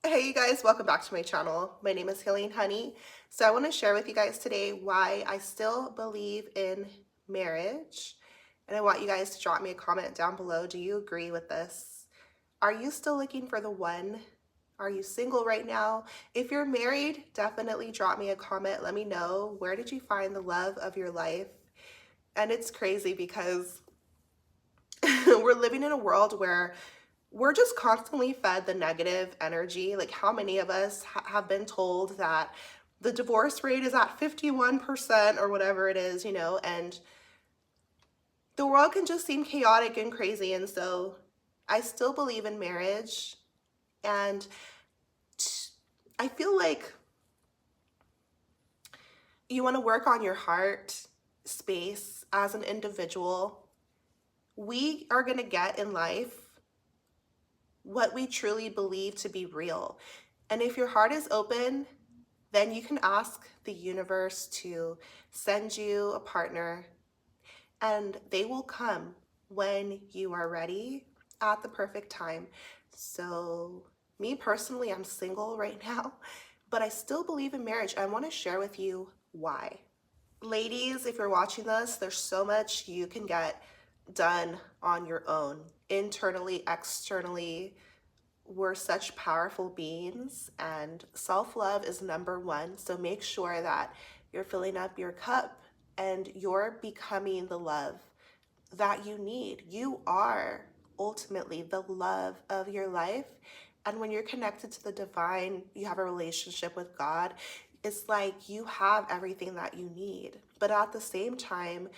Hey you guys, welcome back to my channel. My name is Healing Honey. So I want to share with you guys today why I still believe in marriage. And I want you guys to drop me a comment down below. Do you agree with this? Are you still looking for the one? Are you single right now? If you're married, definitely drop me a comment. Let me know, where did you find the love of your life? And it's crazy because we're living in a world where we're just constantly fed the negative energy. Like, how many of us have been told that the divorce rate is at 51% or whatever it is, and the world can just seem chaotic and crazy. And so I still believe in marriage. And I feel like you want to work on your heart space as an individual. We are going to get in life what we truly believe to be real. And if your heart is open, then you can ask the universe to send you a partner, and they will come when you are ready at the perfect time. So me personally, I'm single right now, but I still believe in marriage. I want to share with you why. Ladies, if you're watching this, there's so much you can get done on your own, internally, externally. We're such powerful beings, and self-love is number one. So make sure that you're filling up your cup and you're becoming the love that you need. You are ultimately the love of your life. And when you're connected to the divine, you have a relationship with God, it's like you have everything that you need. But at the same time,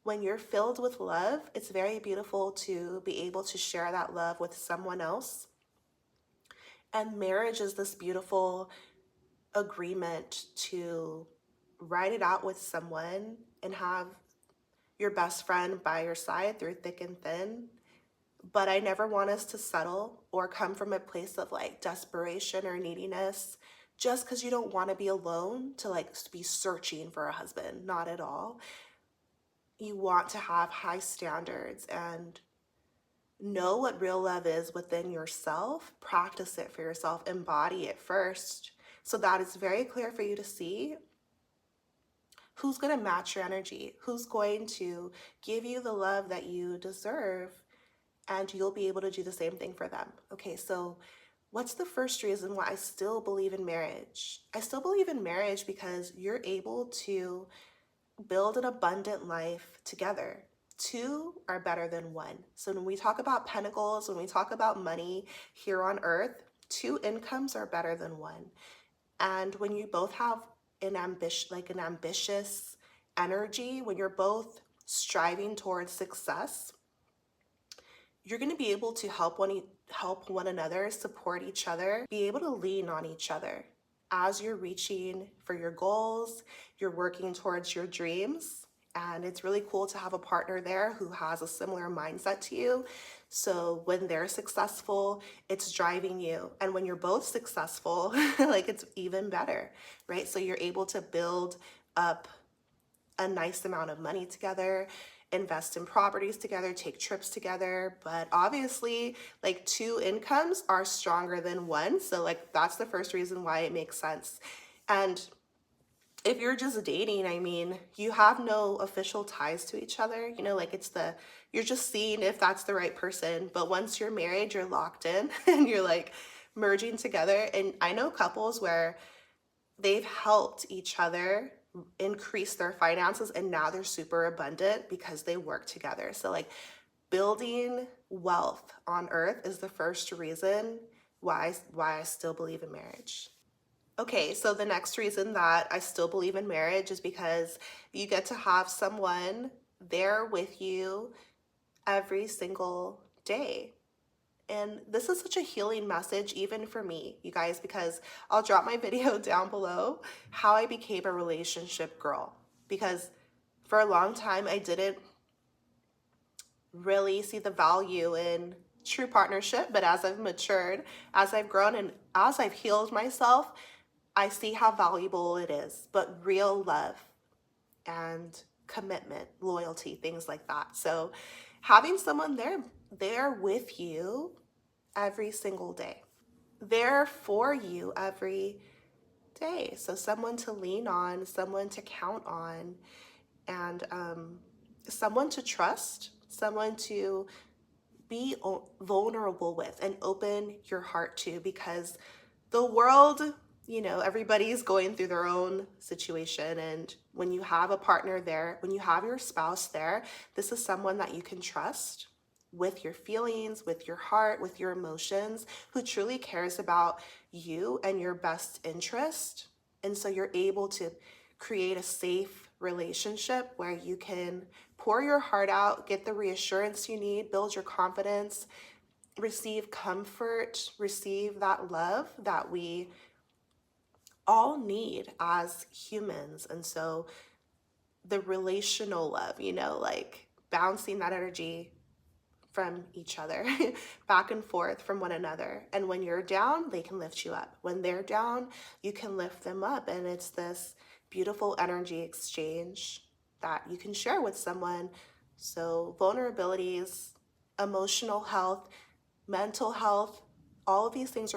when you're filled with love, it's very beautiful to be able to share that love with someone else. And marriage is this beautiful agreement to write it out with someone and have your best friend by your side through thick and thin. But I never want us to settle or come from a place of like desperation or neediness just because you don't want to be alone to like be searching for a husband. Not at all. You want to have high standards and know what real love is within yourself, practice it for yourself, embody it first, so that it's very clear for you to see who's going to match your energy, who's going to give you the love that you deserve, and you'll be able to do the same thing for them. Okay, so what's the first reason why I still believe in marriage? I still believe in marriage because you're able to build an abundant life together. Two are better than one. So when we talk about pentacles, when we talk about money here on earth, two incomes are better than one. And when you both have an ambitious energy, when you're both striving towards success, you're going to be able to help one another, support each other, be able to lean on each other as you're reaching for your goals, you're working towards your dreams. And it's really cool to have a partner there who has a similar mindset to you. So when they're successful, it's driving you. And when you're both successful, like, it's even better, right? So you're able to build up a nice amount of money together, invest in properties together, take trips together. But obviously, like, two incomes are stronger than one. So like, that's the first reason why it makes sense. And if you're just dating, I mean, you have no official ties to each other. Like, you're just seeing if that's the right person. But once you're married, you're locked in and you're like merging together. And I know couples where they've helped each other increase their finances, and now they're super abundant because they work together. So like, building wealth on earth is the first reason why I still believe in marriage. Okay, so the next reason that I still believe in marriage is because you get to have someone there with you every single day. And this is such a healing message, even for me, you guys, because I'll drop my video down below, how I became a relationship girl. Because for a long time, I didn't really see the value in true partnership. But as I've matured, as I've grown, and as I've healed myself, I see how valuable it is. But real love and commitment, loyalty, things like that. So having someone there with you every single day. there for you every day. So someone to lean on, someone to count on, and someone to trust, someone to be vulnerable with and open your heart to, because the world, everybody's going through their own situation. And when you have a partner there, when you have your spouse there, this is someone that you can trust with your feelings, with your heart, with your emotions, who truly cares about you and your best interest. And so you're able to create a safe relationship where you can pour your heart out, get the reassurance you need, build your confidence, receive comfort, receive that love that we all need as humans. And so the relational love, like bouncing that energy from each other, back and forth from one another. And when you're down, they can lift you up. When they're down, you can lift them up. And it's this beautiful energy exchange that you can share with someone. So vulnerabilities, emotional health, mental health, all of these things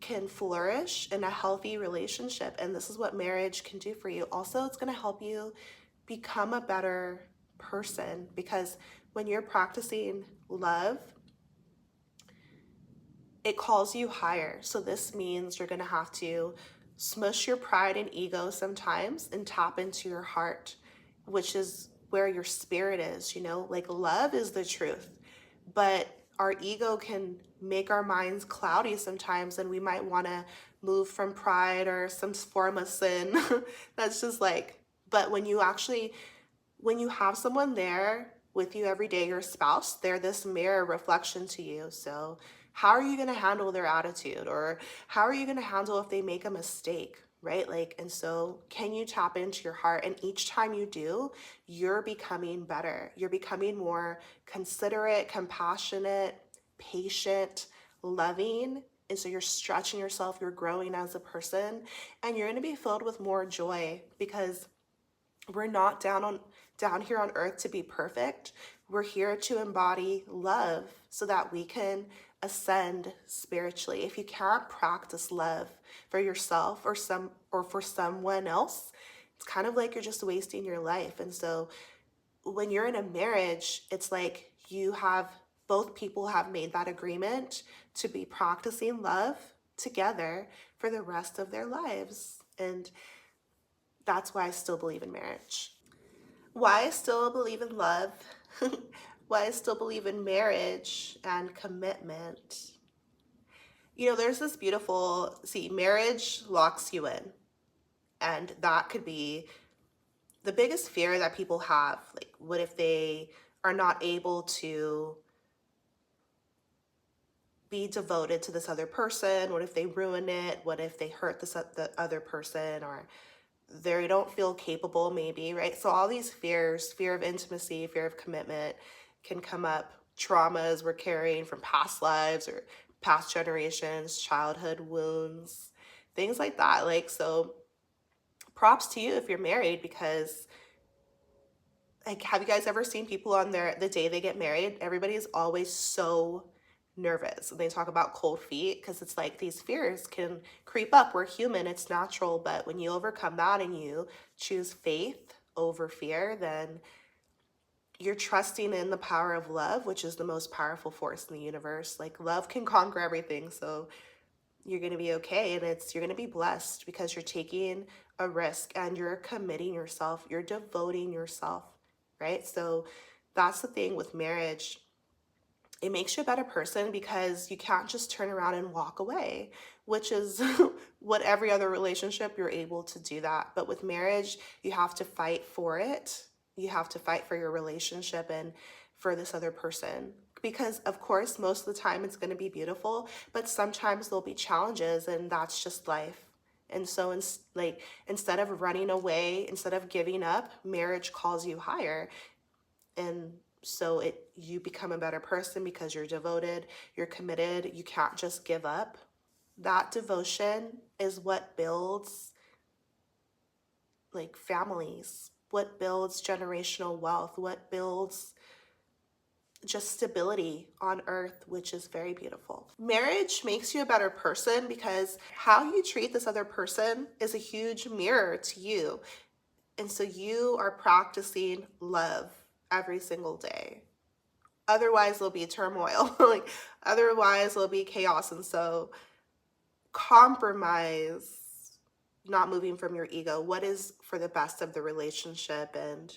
can flourish in a healthy relationship. And this is what marriage can do for you. Also, it's going to help you become a better person, because when you're practicing love, it calls you higher. So this means you're going to have to smush your pride and ego sometimes and tap into your heart, which is where your spirit is. Like love is the truth, but our ego can make our minds cloudy sometimes, and we might want to move from pride or some form of sin. That's just like, but when you have someone there with you every day, your spouse, they're this mirror reflection to you. So how are you going to handle their attitude, or how are you going to handle if they make a mistake, right? Like, and so can you tap into your heart? And each time you do, you're becoming better. You're becoming more considerate, compassionate, patient, loving. And so you're stretching yourself, you're growing as a person, and you're going to be filled with more joy, because we're not down here on earth to be perfect. We're here to embody love so that we can ascend spiritually. If you can't practice love for yourself or for someone else, it's kind of like you're just wasting your life. And so when you're in a marriage, it's like both people have made that agreement to be practicing love together for the rest of their lives. And that's why I still believe in marriage. Why I still believe in love, why I still believe in marriage and commitment. There's this marriage locks you in. And that could be the biggest fear that people have. Like, what if they are not able to be devoted to this other person? What if they ruin it? What if they hurt the other person, or they don't feel capable, maybe, right? So all these fears, fear of intimacy, fear of commitment, can come up. Traumas we're carrying from past lives or past generations, childhood wounds, things like that. Like, so props to you if you're married, because like, have you guys ever seen people on the day they get married? Everybody's always so nervous, and they talk about cold feet, because it's like these fears can creep up. We're human, it's natural. But when you overcome that and you choose faith over fear, then you're trusting in the power of love, which is the most powerful force in the universe. Like, love can conquer everything. So you're going to be okay, and you're going to be blessed, because you're taking a risk and you're committing yourself, you're devoting yourself, right? So that's the thing with marriage. It makes you a better person, because you can't just turn around and walk away, which is what every other relationship, you're able to do that. But with marriage, you have to fight for it. You have to fight for your relationship and for this other person. Because, of course, most of the time it's going to be beautiful, but sometimes there'll be challenges, and that's just life. And so, instead of running away, instead of giving up, marriage calls you higher. And so you become a better person, because you're devoted, you're committed, you can't just give up. That devotion is what builds like families, what builds generational wealth, what builds just stability on earth, which is very beautiful. Marriage makes you a better person because how you treat this other person is a huge mirror to you. And so you are practicing love every single day. Otherwise, there'll be turmoil. Like, otherwise, there'll be chaos. And so, compromise, not moving from your ego, what is for the best of the relationship, and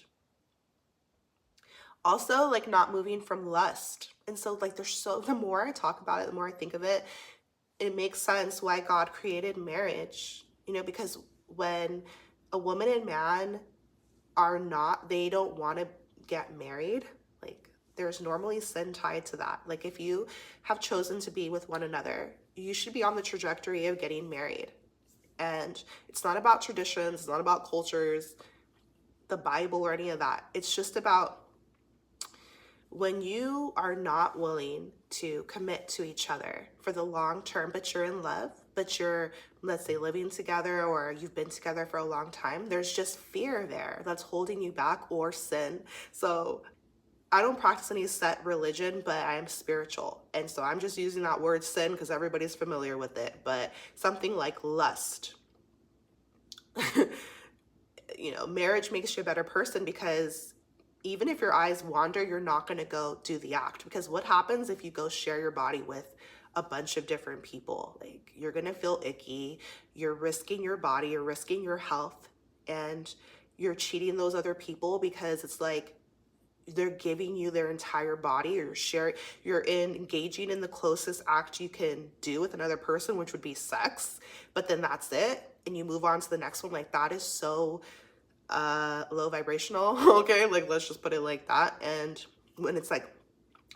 also like not moving from lust. And so, like, the more I talk about it, the more I think of it, it makes sense why God created marriage, because when a woman and man they don't want to get married, like, there's normally sin tied to that. Like, if you have chosen to be with one another, you should be on the trajectory of getting married. And it's not about traditions, it's not about cultures, the Bible, or any of that. It's just about when you are not willing to commit to each other for the long term, but you're in love, but you're, let's say, living together, or you've been together for a long time, there's just fear there that's holding you back, or sin. So I don't practice any set religion, but I am spiritual. And so I'm just using that word sin because everybody's familiar with it. But something like lust, marriage makes you a better person because even if your eyes wander, you're not going to go do the act. Because what happens if you go share your body with a bunch of different people? Like, you're going to feel icky. You're risking your body, you're risking your health, and you're cheating those other people because it's like they're giving you their entire body, or you're engaging in the closest act you can do with another person, which would be sex, but then that's it, and you move on to the next one. Like, that is so low vibrational. Okay, like, let's just put it like that. And when it's like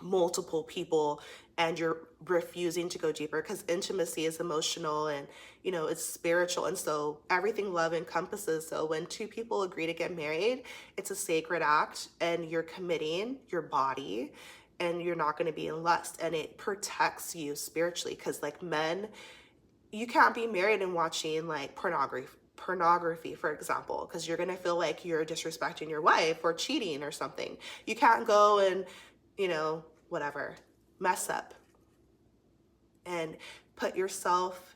multiple people and you're refusing to go deeper, because intimacy is emotional, and it's spiritual, and so everything love encompasses. So when two people agree to get married, it's a sacred act, and you're committing your body, and you're not going to be in lust, and it protects you spiritually. Because, like, men, you can't be married and watching like pornography, for example, because you're going to feel like you're disrespecting your wife or cheating or something. You can't go and whatever, mess up and put yourself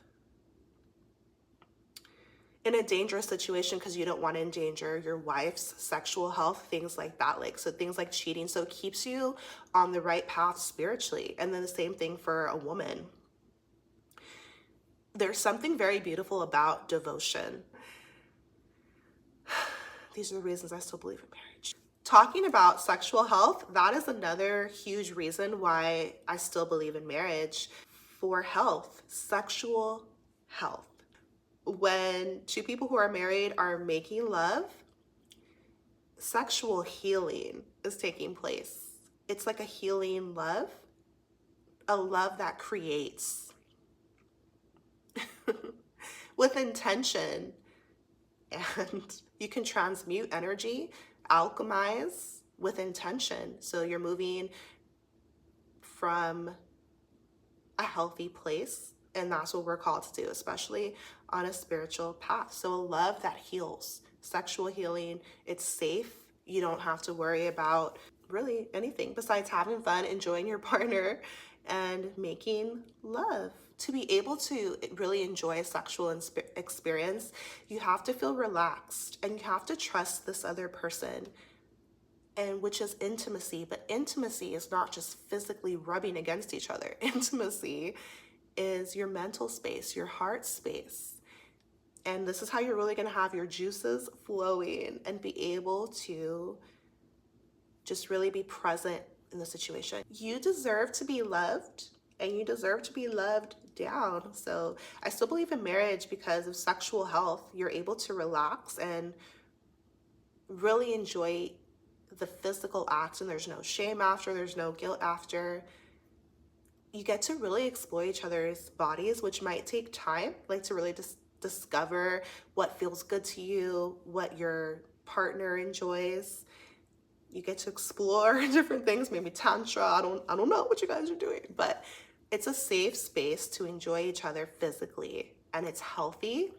in a dangerous situation because you don't want to endanger your wife's sexual health, things like that. Like, so things like cheating. So it keeps you on the right path spiritually. And then the same thing for a woman. There's something very beautiful about devotion. These are the reasons I still believe in marriage. Talking about sexual health, that is another huge reason why I still believe in marriage. For health, sexual health. When two people who are married are making love, sexual healing is taking place. It's like a healing love, a love that creates with intention. And you can transmute energy, alchemize with intention. So you're moving from a healthy place, and that's what we're called to do, especially on a spiritual path. So a love that heals, sexual healing, it's safe. You don't have to worry about really anything besides having fun, enjoying your partner, and making love. To be able to really enjoy a sexual experience, you have to feel relaxed, and you have to trust this other person, and which is intimacy. But intimacy is not just physically rubbing against each other. Intimacy is your mental space, your heart space. And this is how you're really going to have your juices flowing and be able to just really be present in the situation. You deserve to be loved, and you deserve to be loved down. So I still believe in marriage because of sexual health. You're able to relax and really enjoy the physical act, and there's no shame after, there's no guilt after. You get to really explore each other's bodies, which might take time, like to really just discover what feels good to you, what your partner enjoys. You get to explore different things, maybe tantra. I don't know what you guys are doing, but it's a safe space to enjoy each other physically, and it's healthy.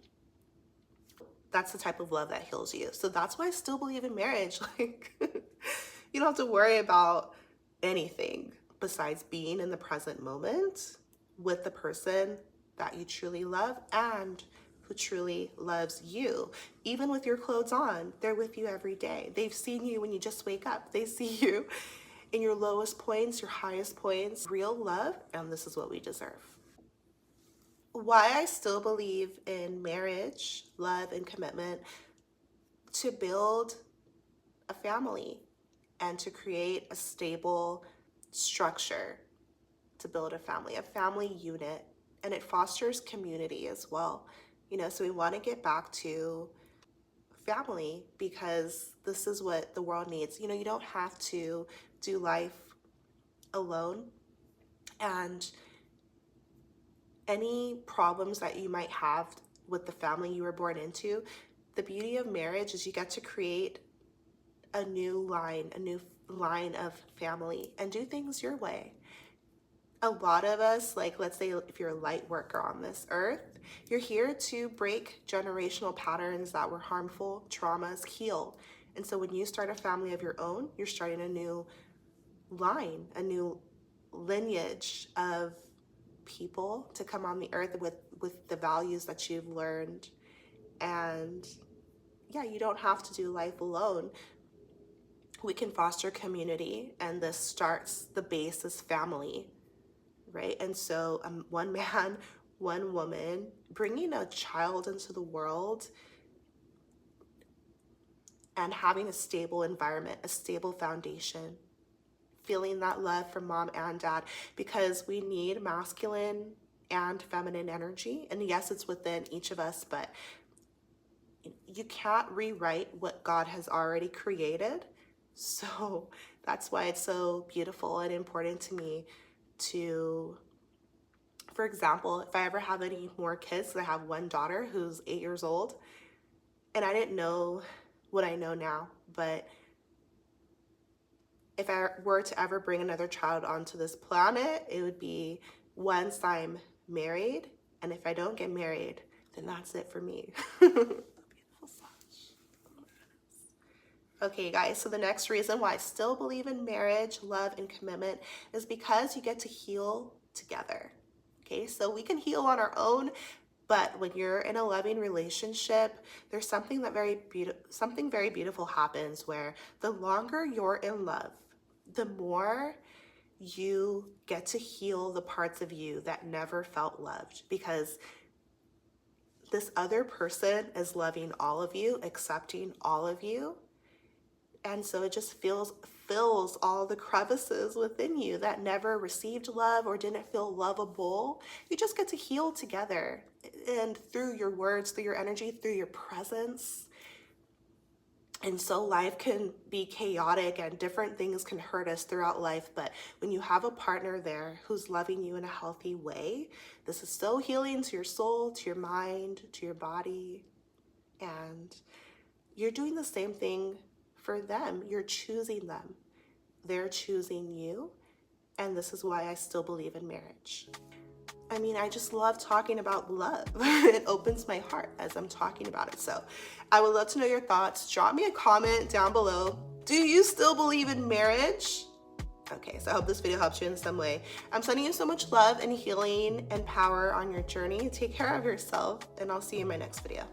That's the type of love that heals you. So that's why I still believe in marriage. Like, you don't have to worry about anything besides being in the present moment with the person that you truly love and who truly loves you. Even with your clothes on, they're with you every day. They've seen you when you just wake up. They see you in your lowest points, your highest points. Real love, and this is what we deserve. Why I still believe in marriage, love, and commitment: to build a family and to create a stable structure, to build a family unit, and it fosters community as well. So we want to get back to family because this is what the world needs. You don't have to do life alone, and any problems that you might have with the family you were born into, the beauty of marriage is you get to create a new line of family and do things your way. A lot of us, like, let's say if you're a light worker on this earth, you're here to break generational patterns that were harmful, traumas, heal. And so when you start a family of your own, you're starting a new line, a new lineage of people to come on the earth with the values that you've learned. And yeah, you don't have to do life alone. We can foster community, and this starts, the base is family, right? And so one man, one woman, bringing a child into the world and having a stable environment, a stable foundation, feeling that love from mom and dad, because we need masculine and feminine energy. And yes, it's within each of us, but you can't rewrite what God has already created. So that's why it's so beautiful and important to me to, for example, if I ever have any more kids, I have one daughter who's 8 years old, and I didn't know what I know now, but if I were to ever bring another child onto this planet, it would be once I'm married, and if I don't get married, then that's it for me. Okay, guys, so the next reason why I still believe in marriage, love, and commitment is because you get to heal together. Okay, so we can heal on our own, but when you're in a loving relationship, there's something very beautiful happens, where the longer you're in love, the more you get to heal the parts of you that never felt loved, because this other person is loving all of you, accepting all of you. And so it just fills all the crevices within you that never received love or didn't feel lovable. You just get to heal together, and through your words, through your energy, through your presence. And so life can be chaotic and different things can hurt us throughout life. But when you have a partner there who's loving you in a healthy way, this is so healing to your soul, to your mind, to your body. And you're doing the same thing for them. You're choosing them. They're choosing you. And this is why I still believe in marriage. I mean, I just love talking about love. It opens my heart as I'm talking about it. So I would love to know your thoughts. Drop me a comment down below. Do you still believe in marriage? Okay, so I hope this video helps you in some way. I'm sending you so much love and healing and power on your journey. Take care of yourself, and I'll see you in my next video.